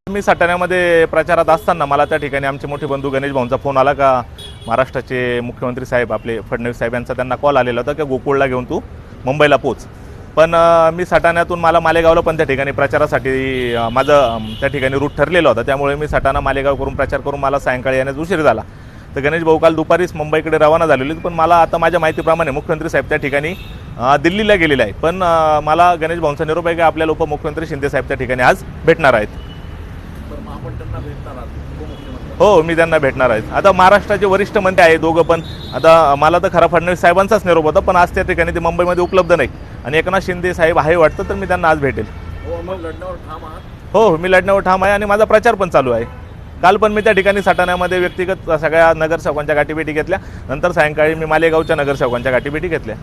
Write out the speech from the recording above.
मी सटाण्यामध्ये प्रचारात असताना मला त्या ठिकाणी आमचे मोठे बंधू गणेश भाऊंचा फोन आला का महाराष्ट्राचे मुख्यमंत्री साहेब आपले फडणवीस साहेब यांचा त्यांना कॉल आलेला होता की गोकुळला घेऊन तू मुंबईला पोच। पण मी सटाण्यातून मला मालेगावला पण त्या ठिकाणी प्रचारासाठी माझं त्या ठिकाणी रूट ठरलेला होता, त्यामुळे मी सटाणा मालेगाव करून प्रचार करून मला सायंकाळी येण्यास उशीर झाला। तर गणेश भाऊ काल दुपारीच मुंबईकडे रवाना झालेले, पण मला आता माझ्या माहितीप्रमाणे मुख्यमंत्री साहेब त्या ठिकाणी दिल्लीला गेलेले आहेत। पण मला गणेश भाऊंचा निरोप आहे की आपल्याला उपमुख्यमंत्री शिंदे साहेब त्या ठिकाणी आज भेटणार आहेत। हो, मी त्यांना भेटणार आहे। आता महाराष्ट्राचे वरिष्ठ मंत्री आहे दोघं पण, आता मला तर खरा फडणवीस साहेबांचाच निरोप होता, पण आज त्या ठिकाणी ते मुंबईमध्ये उपलब्ध नाही आणि एकनाथ शिंदे साहेब आहे वाटतं, तर मी त्यांना आज भेटेल। हो, मी लढण्यावर ठाम आहे आणि माझा प्रचार पण चालू आहे। काल पण मी त्या ठिकाणी सटाण्यामध्ये व्यक्तिगत सगळ्या नगरसेवकांच्या गाठीभेटी घेतल्या, नंतर सायंकाळी मी मालेगावच्या नगरसेवकांच्या गाठीभेटी घेतल्या।